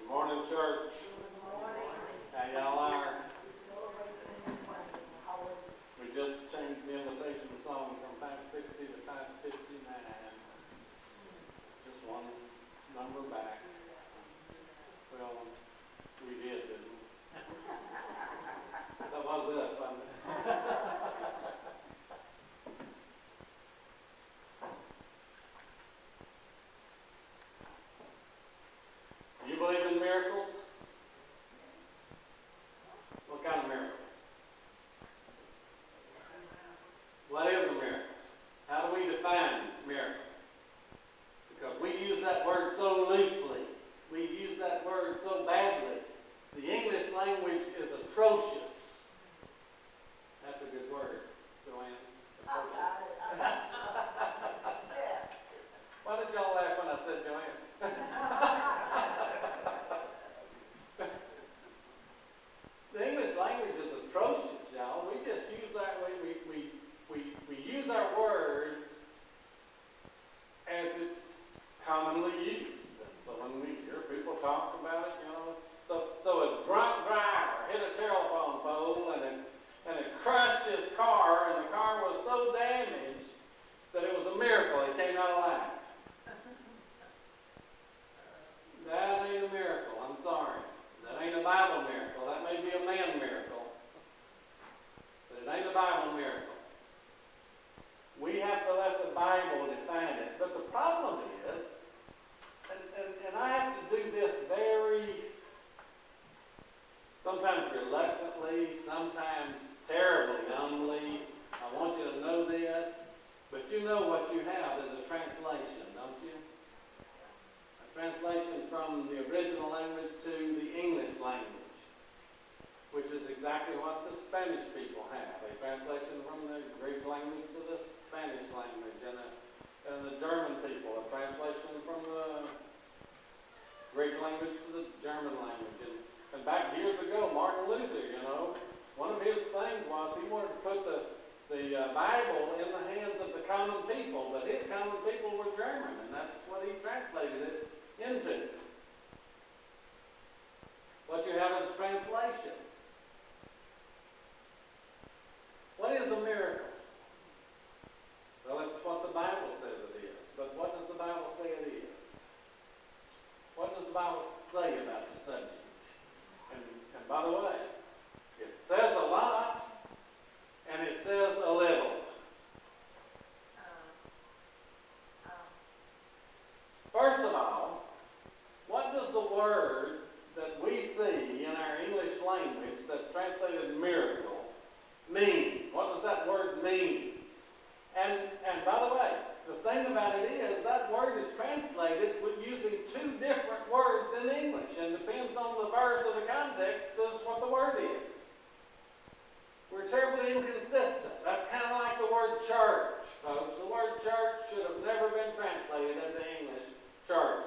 Good morning, church. How y'all are? We just changed the invitation song from 560 to 559. Just one number back. Well, we did, didn't we? That was us, wasn't it? Do you believe in miracles? What kind of miracles? What is a miracle? How do we define miracle? Because we use that word so loosely. We use that word so badly. The English language is atrocious. That's a good word, Joanne. Why did y'all laugh when I said Joanne? The English language is atrocious, y'all. We just use that way. We use our words as it's commonly used. And so when we hear people talk about it, so a drunk driver hit a telephone pole and it crushed his car, and the car was so damaged that it was a miracle he came out alive. That ain't a miracle, I'm sorry. That ain't a Bible miracle. That may be a man miracle, but it ain't a Bible miracle. We have to let the Bible define it. But the problem is, and I have to do this sometimes reluctantly, sometimes terribly humbly. I want you to know this, but you know what you have is a translation, don't you? A translation from the original language to the English language, which is exactly what the Spanish people have. A translation from the Greek language to the Spanish language, and the German people, a translation from the Greek language to the German language. And back years ago, Martin Luther, one of his things was he wanted to put the Bible in the hands of the common people, but his common people were German, and that's what he translated it into. What you have is a translation. What is a miracle? Well, it's what the Bible says it is. But what does the Bible say it is? What does the Bible say about the subject? And by the way, it says a lot, and it says a little. First of all, what does the word that we see in our English language that's translated miracle mean? What does that word mean? And by the way, the thing about it is that word is translated with using two different words in English, and depends on the verse or the context as what the word is. We're terribly inconsistent. That's kind of like the word church, folks. The word church should have never been translated into English church.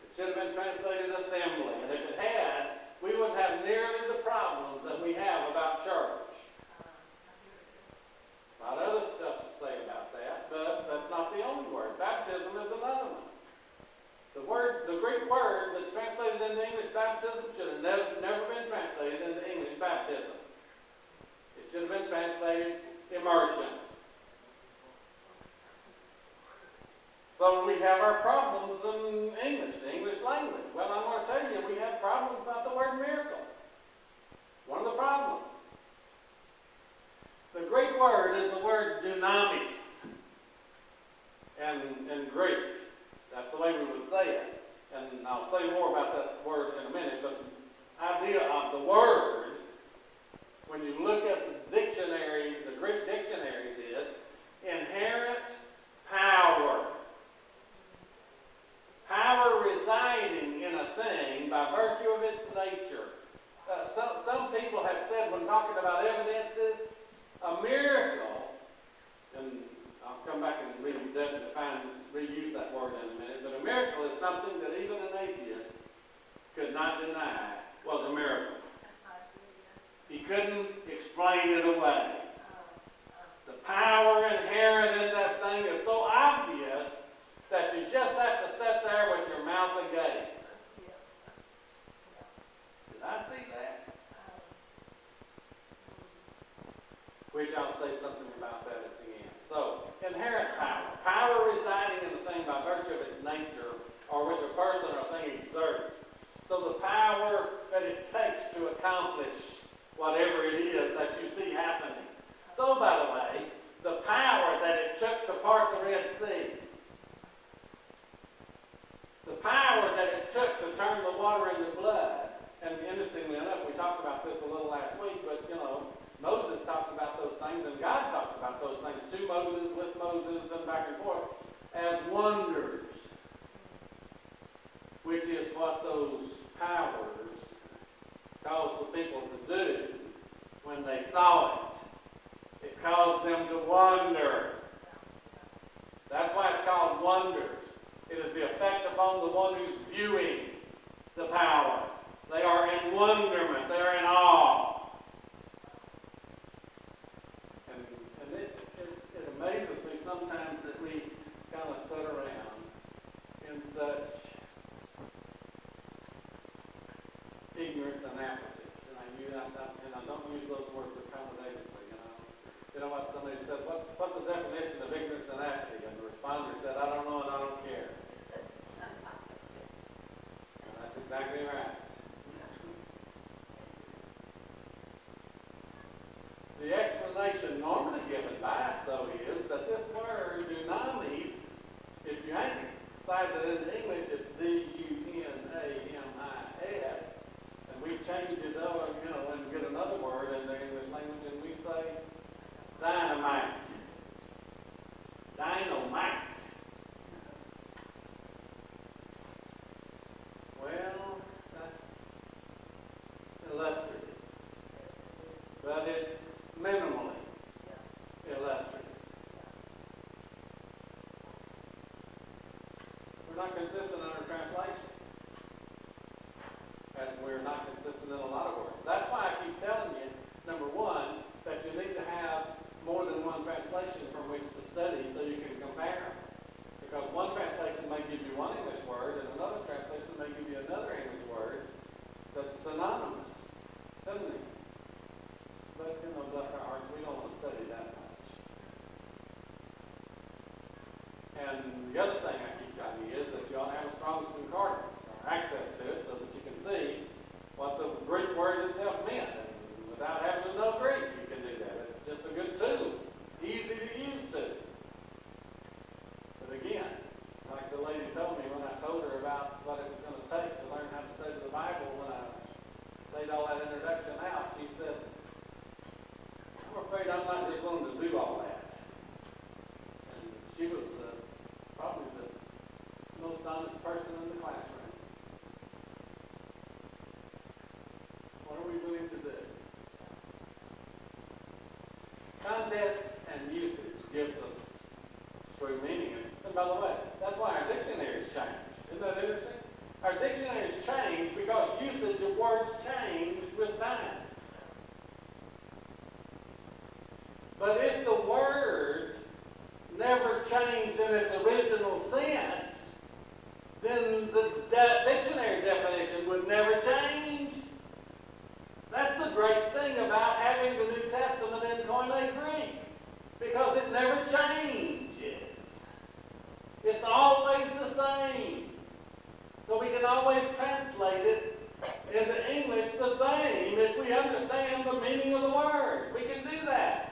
It should have been translated assembly, and if it had, we wouldn't have nearly the problems that we have about church. A lot of other stuff to say about that, but that's not the only word. Baptism is another one. The Greek word that's translated into English baptism should have never been translated into English baptism. It should have been translated immersion. So we have our problems in English, the English language. Well, I'm going to tell you, we have problems about the word miracle. One of the problems. The Greek word is the word dunamis in Greek. That's the way we would say it. And I'll say more about that word in a minute, but the idea of the word, when you look at the dictionary, the Greek dictionaries, is inherent power. Power residing in a thing by virtue of its nature. Some people have said, when talking about evidences, a miracle, and I'll come back and reuse that word in a minute, but a miracle is something that even an atheist could not deny was a miracle. He couldn't explain it away. The power inherent in that thing is so obvious that you just have to sit there with your mouth agape nature or which a person or thing exerts. So the power that it takes to accomplish whatever it is that you see happening. So, by the way, the power that it took to part the Red Sea, the power that it took to turn the water into blood, and interestingly enough, we talked about this a little last week, but Moses talks about those things, and God talks about those things to Moses, with Moses, and back and forth, as wonders, which is what those powers caused the people to do when they saw it. It caused them to wonder. That's why it's called wonders. It is the effect upon the one who's viewing the power. They are in wonderment. They are in awe. And it amazes me sometimes that we kind of sit around in such ignorance and apathy. And I don't use those words accommodatingly, You know what somebody said, what's the definition of ignorance and apathy? And the responder said, I don't know and I don't care. And that's exactly right. The explanation normally given by us, though, is that this word, dunamis, if you emphasize it in English, it's D-U-N-A-M-I-S, and we change it over, and get another word in the English language, and we say dynamite. Dynamite. Well, that's illustrative, but it's minimally illustrative. We're not consistent in our translation, as we're not consistent in a lot of words. That's why I keep telling you, number one, that you need to have more than one translation from which to study so you can compare them. Because one translation may give you one English word, and another translation may give you another English word that's synonymous, synonym. But, bless our hearts, we don't want to study that much. And the other thing I keep telling you is that you ought to have a strong concordance, or access to it, so that you can see what the Greek word itself meant. And without having to know Greek, you can do that. It's just a good tool, easy to use too. But again, like the lady told me when I told her about what it was going to take to learn how to study the Bible, when I laid all that introduction out, she said, I'm afraid I'm not just going to do all that. And she was probably the most honest person in the classroom. What are we willing to do? Context and usage gives us true meaning. And by the way, that's why our dictionaries change. Isn't that interesting? Our dictionaries change because usage of words change with time. But if the word never changed in its original sense, then the dictionary definition would never change. That's the great thing about having the New Testament in Koine Greek, because it never changes. It's always the same. So we can always translate it into English the same if we understand the meaning of the word. We can do that.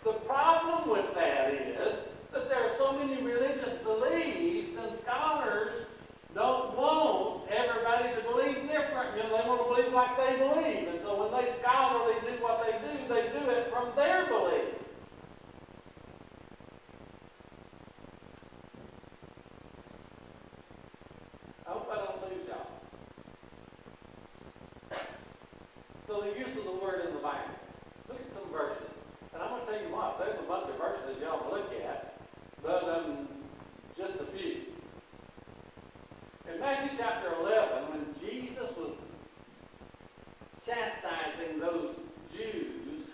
The problem with that is that there are so many religious beliefs, and scholars don't want everybody to believe different. They want to believe like they believe. And so when they scholarly do what they do it from their beliefs. I hope I don't lose y'all. So the use of the word in the Bible. Look at some verses. And I'm going to tell you what, there's a bunch of verses y'all look at, but just a few. In Matthew chapter 11, when Jesus was chastising those Jews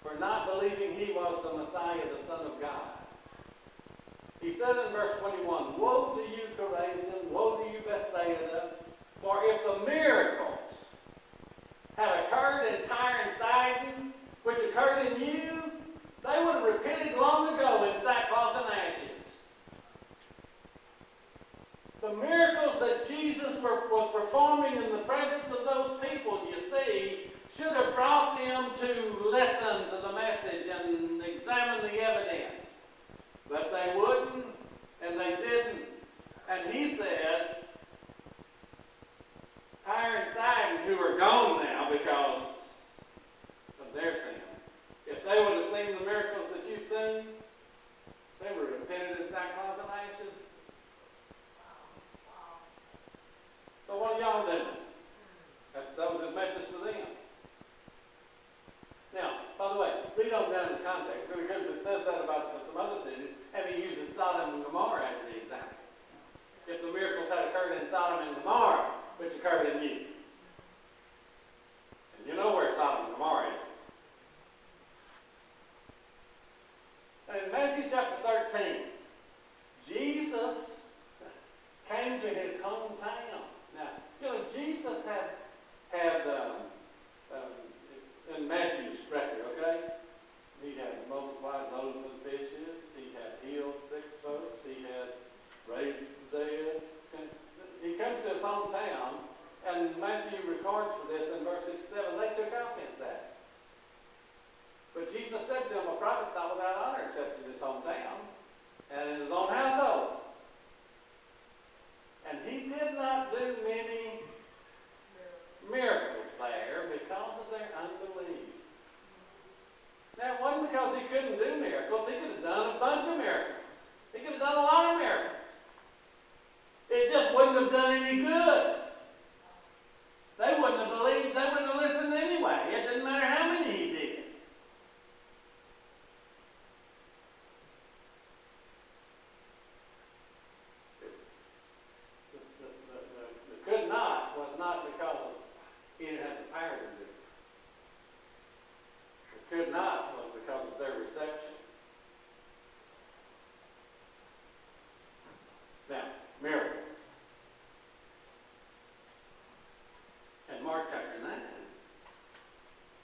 for not believing he was the Messiah, the Son of God, he said in verse 21, Woe to you, Chorazin, woe to you, Bethsaida, for if the miracles had occurred in Tyre and Sidon, which occurred in you, they would have repented long ago in sackcloth and ashes. The miracles that Jesus was performing in the presence of those people, you see, should have brought them to listen to the message and examine the evidence. But they wouldn't, and they didn't. And he says, Tyre and Sidon, who are gone now because of their sin, if they would have seen the miracles that you've seen, they would have repented in sackcloth and ashes. So what are y'all doing? That was his message to them. Now, by the way, we don't know in the context, because it says that about some other cities, and he uses Sodom and Gomorrah as the example. If the miracles had occurred in Sodom and Gomorrah, which occurred in you. And you know where Sodom and Gomorrah is. And in Matthew chapter 13, Jesus came to his hometown. Now, you know, Jesus had in Matthew's record, okay? He had multiplied loaves and fishes. He had healed sick folks. He had raised the dead. And he comes to his hometown, and Matthew records for this in verse 67. They took offense at it. But Jesus said to him, a prophet's not without honor except in his hometown and in his own household. And he did not do many miracles there because of their unbelief. Now, it wasn't because he couldn't do miracles. He could have done a bunch of miracles. He could have done a lot of miracles. It just wouldn't have done any good. They wouldn't have believed. They wouldn't have listened anyway. It didn't matter how many he did. The could not was not because he didn't have the power to do it. The could not was because of their reception. Now, miracles. In Mark chapter 9,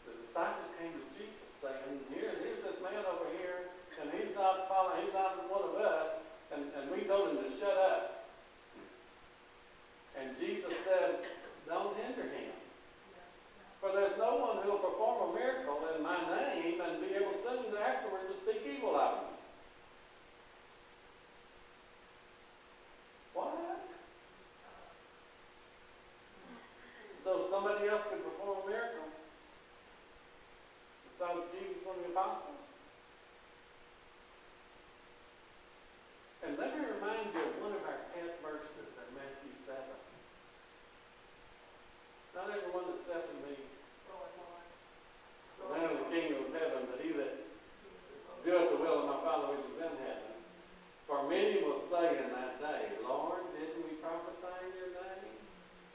the disciples came to Jesus saying, here's this man over here, and he's not following, he's not one of us, and we told him to shut up. And Jesus said, don't hinder him. For there's no one who will perform a miracle in my name and be able soon afterwards to speak evil of me. What? So somebody else could perform a miracle besides Jesus and the apostles? And let me remind you of one of our pet verses in Matthew 7. Not everyone that saith to me, "Thou art the kingdom of heaven," but he that doeth the will of my Father which is in heaven. For many will say in that day, Lord, didn't we prophesy in your name?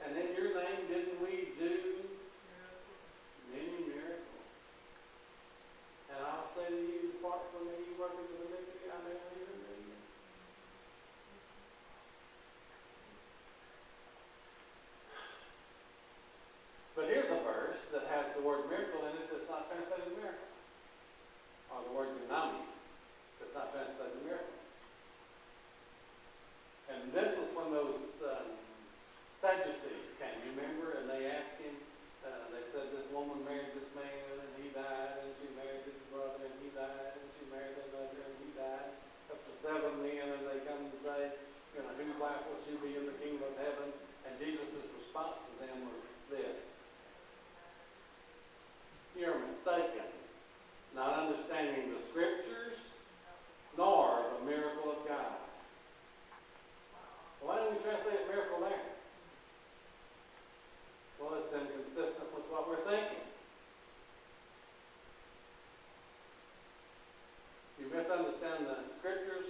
And in your name didn't we do many miracles? And I'll say to you, depart from me, you workers of iniquity, I never even knew you. But here's a verse that has the word miracle in it that's not translated miracle. Or the word dunamis that's not translated miracle. And this was when those Sadducees came, you remember? And they asked him, they said, this woman married this man and he died, and she married his brother and he died, and she married another and he died. Up to 7 men, and they come and say, you know, whose wife will she be in the kingdom of heaven? And Jesus' response to them was this. You're mistaken, not understanding the scriptures, nor the miracle of God. Why don't we translate miracle there? Well, it's inconsistent with what we're thinking. You misunderstand the scriptures,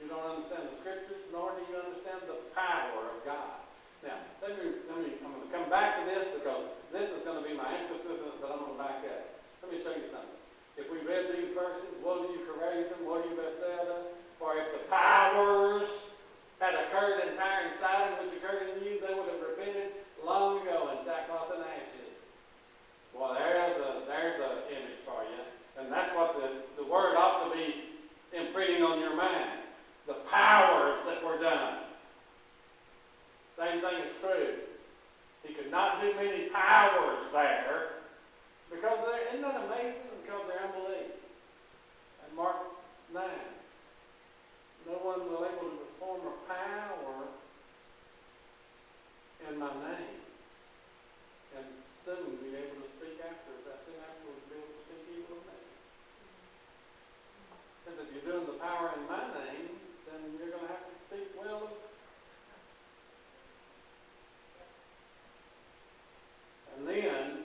you don't understand the scriptures, nor do you understand the power of God. Now, I'm going to come back to this because this is going to be my emphasis, but I'm going to back up. Let me show you something. If we read these verses, woe to you, Chorazin, woe to you, Bethsaida, for if the powers had occurred in Tyre and Sidon, which occurred in you, they would have repented long ago in sackcloth and ashes. Well, there's an image for you. And that's what the word ought to be imprinting on your mind. The powers that were done. everything is true. He could not do many powers there because isn't that amazing? Because of their unbelief. And Mark 9, no one will able to perform a power in my name and soon be able to speak afterwards. That soon afterwards be able to speak evil of me. Because if you're doing the power in my name, then you're going to have to speak well of. And then,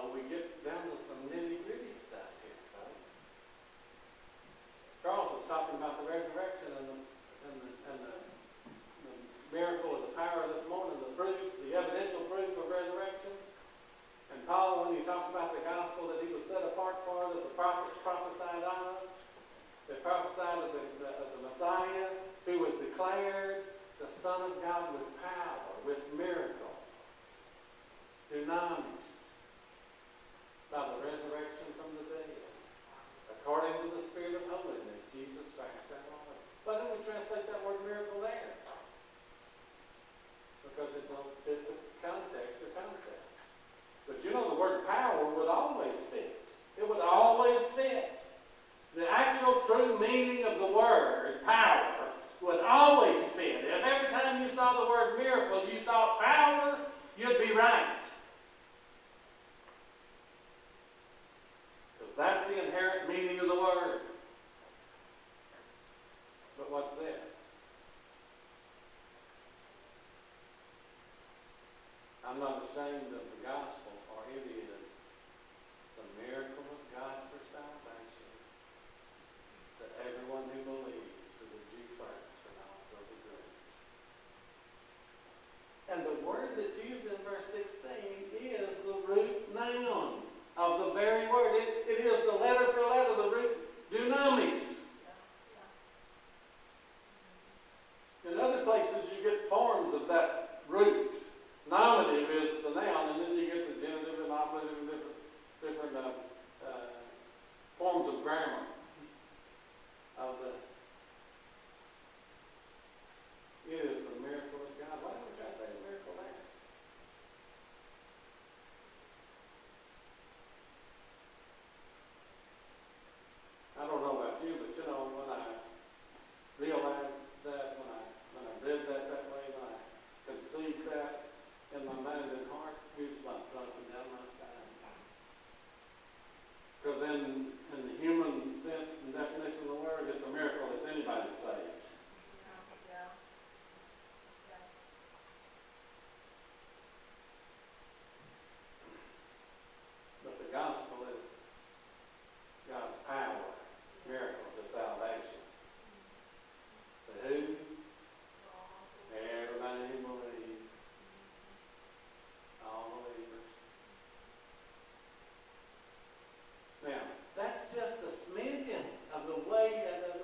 we get down to some nitty-gritty stuff here, folks. Charles was talking about the resurrection and the miracle of the power this morning, the proof, the evidential proof of resurrection. And Paul, when he talks about the gospel that he was set apart for, that the prophets prophesied of, they prophesied of the Messiah, who was declared the Son of God with power, with miracle, dunamis, by the resurrection from the dead, according to the Spirit of holiness, Jesus Christ our Lord. Why don't we translate that word miracle there? Because it don't fit the context or concept. But you know the word power would always fit. It would always fit. The actual true meaning of the word power would always fit. If every time you saw the word miracle you thought power, you'd be right. Because that's the inherent meaning of the word. But what's this? I'm not ashamed of the gospel, for it is the miracle of God for salvation to everyone who believes, to the Jew first and also the Greek. And the word that's used in verse 16 is the root noun of the very word. It is the letter for letter, the root dunamis. In other places you get forms of that root. Nominative is the noun, and then you get the genitive and operative and different forms of grammar. It is the miracle of God. Why don't we try to say the miracle there? I don't know about you, but you know, when I realized that, when I read that way, when I conceived that in my mind and heart, goosebumps running down my spine. Because in the human sense and definition of the word, it's a miracle if anybody's saved. But the gospel is God's power, miracle to salvation. To who? Everybody who believes. All believers. Now, that's just a smidgen of the way that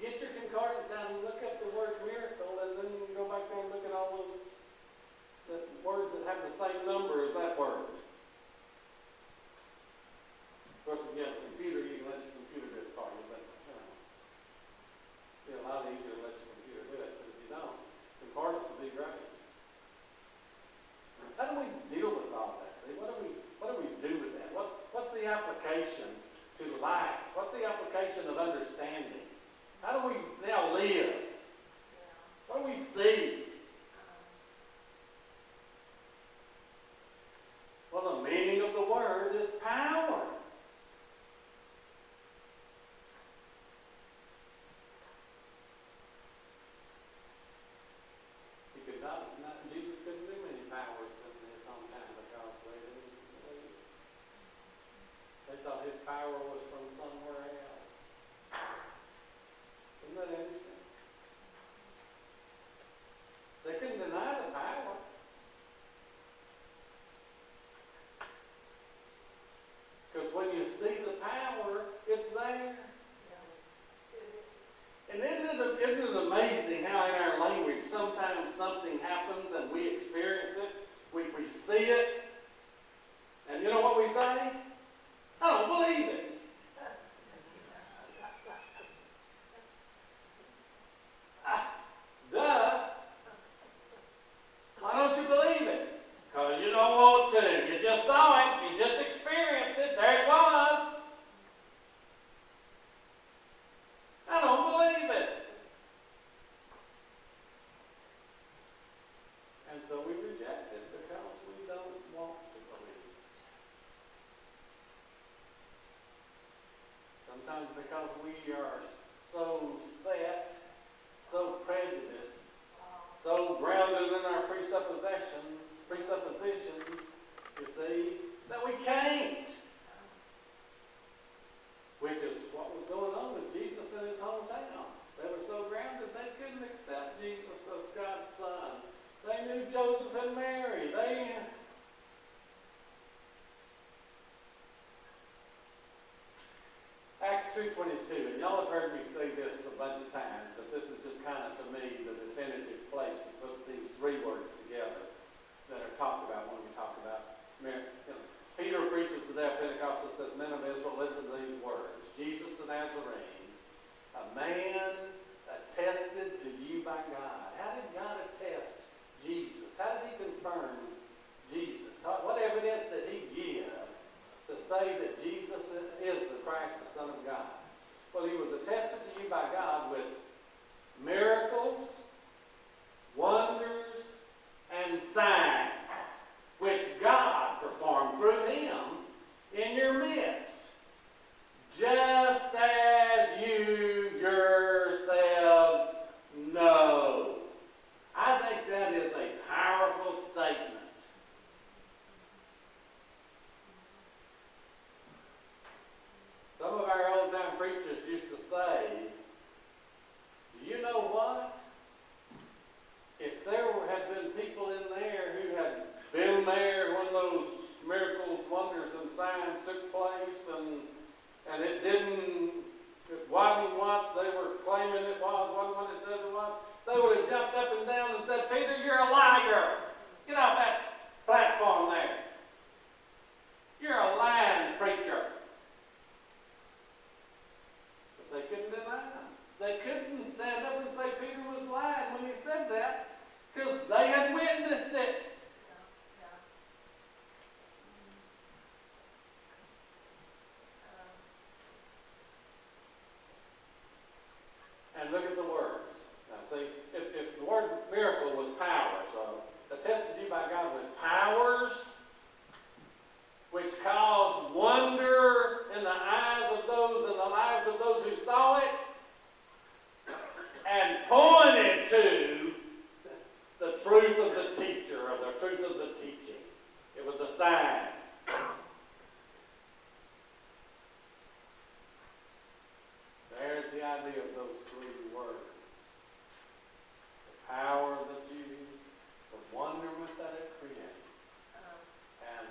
get your concordance down and look up the word miracle, and then you can go back there and look at all those words that have the same number as that word. Of course, if you have a computer, you can let your computer do it for you, but it's a lot easier to let your computer do it. But if you don't, concordance would be great. How do we deal with all that? See, what do we do with that? What's the application to life? What's the application of understanding? How do we now live? What do we see? Well, the meaning of the word is power. Jesus couldn't do many powers in his own time because they didn't believe. They thought his power was from somewhere else. Isn't that interesting? They couldn't deny the power. Because when you see the power, it's there. And isn't it amazing how in our language sometimes something happens and we experience it, we see it, and you know what we say? I don't believe it. And so we reject it because we don't want to believe. Sometimes because we are so set, so prejudiced, so grounded in our presuppositions, you see, that we can't. Which is what was going on with Jesus in his hometown. They were so grounded they couldn't accept Jesus as God's son. They knew Joseph and Mary. Acts 2:22, and y'all have heard me say this a bunch of times, but this is just kind of, to me, the definitive place to put these three words together that are talked about when we talk about Mary. Peter preaches the day of Pentecost and says, "Men of Israel, listen to these words. Jesus the Nazarene, a man attested to you by God." How did God attest Jesus? How did he confirm Jesus? What evidence did he give to say that Jesus is the Christ, the Son of God? Well, he was attested to you by God with miracles, wonders, and signs, which God performed through him in your midst, just as you yourselves know. I think that is a powerful statement. Some of our old-time preachers used to say, do you know what? If there had been people in there who had been there when those miracles, wonders, and signs took place, and it wasn't what they were claiming it was, wasn't what it said it was, they would have jumped up and down and said, "Peter, you're a liar. Get off that platform there. You're a lying preacher." But they couldn't deny him. They couldn't stand up and say Peter was lying when he said that, because they had witnessed it. And look at the words. Now see, if the word miracle was power, so attested you by God with powers, which caused wonder in the eyes of those and the lives of those who saw it, and pointed to the truth of the teacher, or the truth of the teaching. It was a sign. There's the idea of those three words. The power of the Jews, the wonderment that it creates, and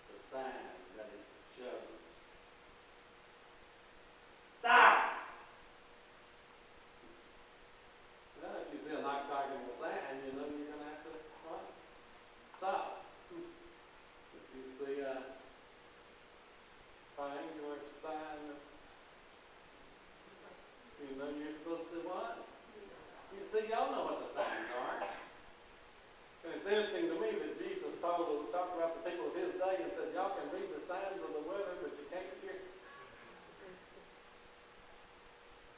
the sign that it shows. Stop! Well, if you see a octagonal sign, you know you're going to have to, what? Stop. If you see a triangular sign, you know you're supposed to what? You see, y'all know what the signs are. And it's interesting to me that Jesus talked about the people of his day and said, y'all can read the signs of the weather, but you can't hear.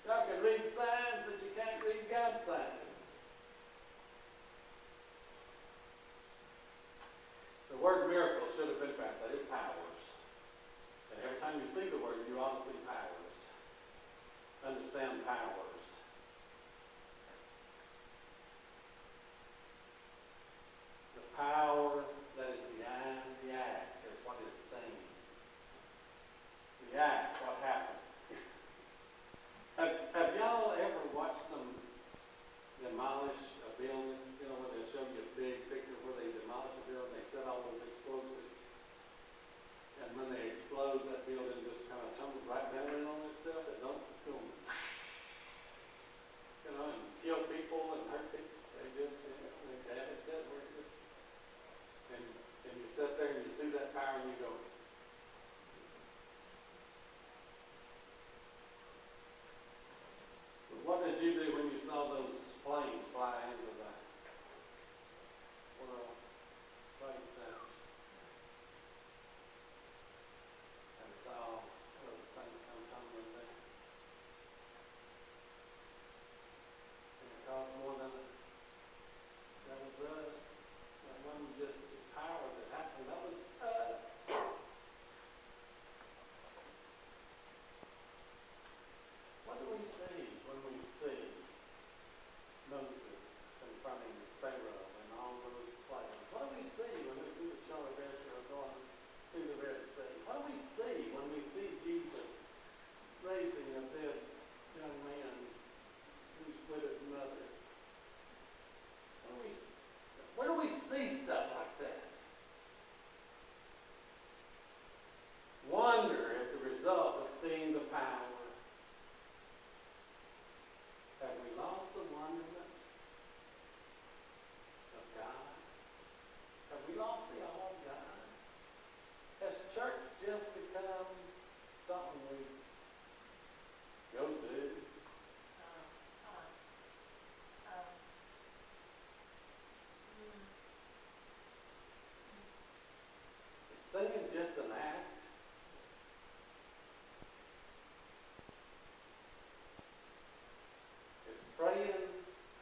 Y'all can read signs, but you can't read God's signs. The word miracle should have been translated powers. And every time you see the word, you ought to see powers. Understand powers. The power that is behind the act is what is seen. The act, what happened. Have y'all ever watched them demolish a building? You know, when they show you a big picture where they demolish a building, they set all those explosives. And when they explode, that building just kind of tumbles right down in on itself. It don't boom.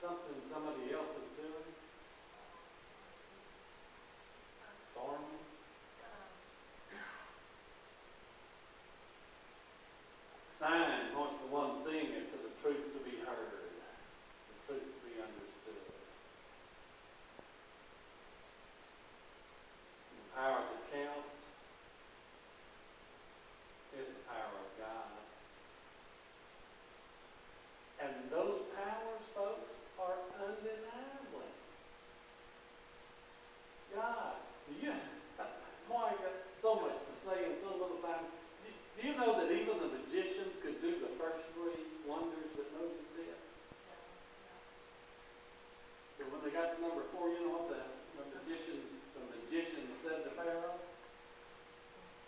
something somebody else is doing? Farming? Sign points the one seeing it to the truth to be heard, the truth to be understood. The power that counts is the power of God. And those powers, folks, are undeniably God. Boy, I got so much to say in so little time. Do you know that even the magicians could do the first three wonders that Moses did? But when they got to number 4, you know what the magician said to Pharaoh?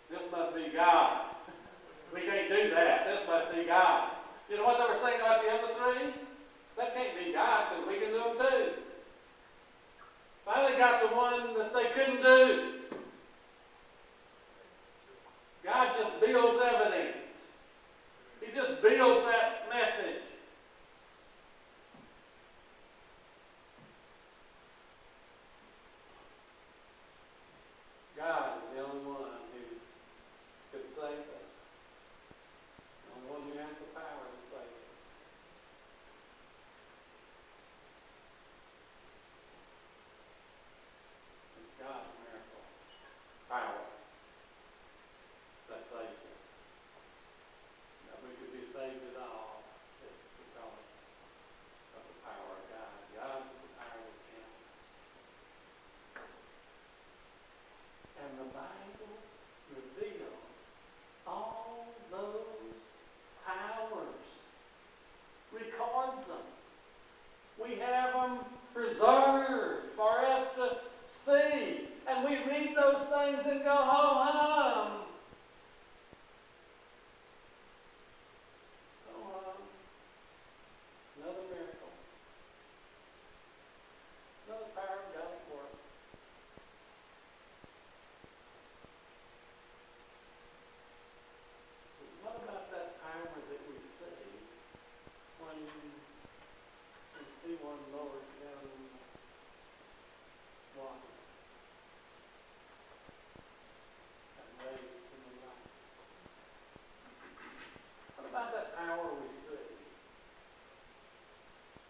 This must be God. We can't do that. This must be God. You know what they were saying about the other 3? That can't be God because we can do them too. Finally got the one that they couldn't do. God just builds evidence. He just builds that message. God is the only one who could save us. The only one who has the power to save us. It's God's miracle power that saves us. That we could be saved at all is because of the power of God. God is the power that counts. And the Bible reveals all those powers, records them. We have them preserved for us to see. And we read those things and go home. Another miracle. Another power of God at work. What about that power that we see when we see one lowered down in the water and raised to the light? What about that power we see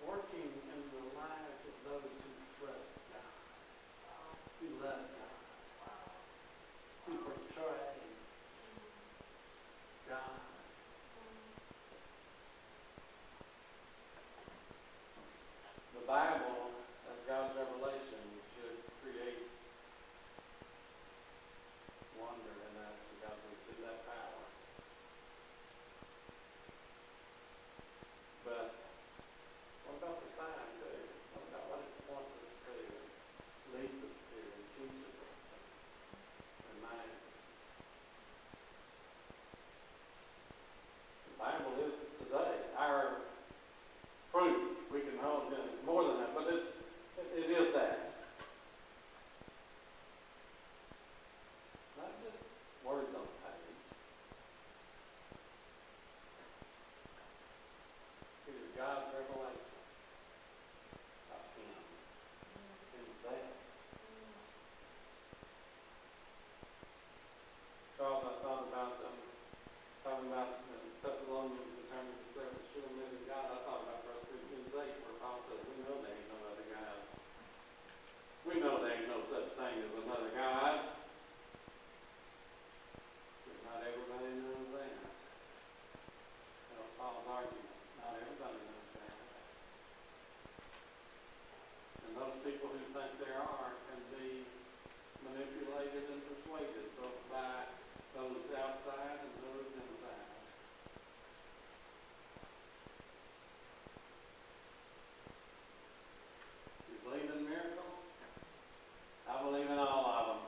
working in the lives of those who trust God, who love God, who portray God? The Bible, as God's revelation, should create wonder in us because we see that power. But what about the sign too? What about what it wants us to, leads us to, and teaches us, and reminds us? The Bible is today our proof. We can hold more than that, but it is that. Not just words on the page. It is God's revelation of Him Himself. Charles, I thought about talking about the Thessalonians in terms of the servant sure living God. I thought about 1 Corinthians 8 where Paul says, we know there ain't no other gods. We know there ain't no such thing as another God. But not everybody knows that. That was Paul's argument. Not everybody knows that. And those people who think there are can be manipulated and persuaded both by those outside and those inside. You believe in miracles? I believe in all of them.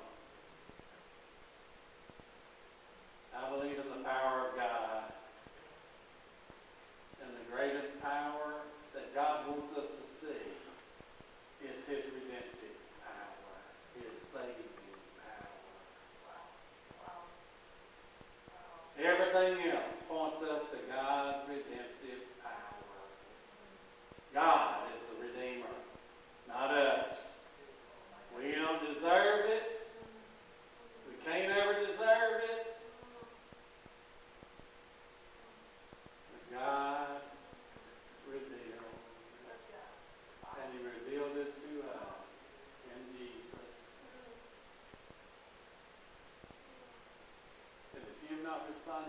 I believe in the power of God. And the greatest power that God wants us to see is His redemptive power, His saving power. Everything else points us to God's redemptive power. God is the redemptive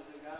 things that God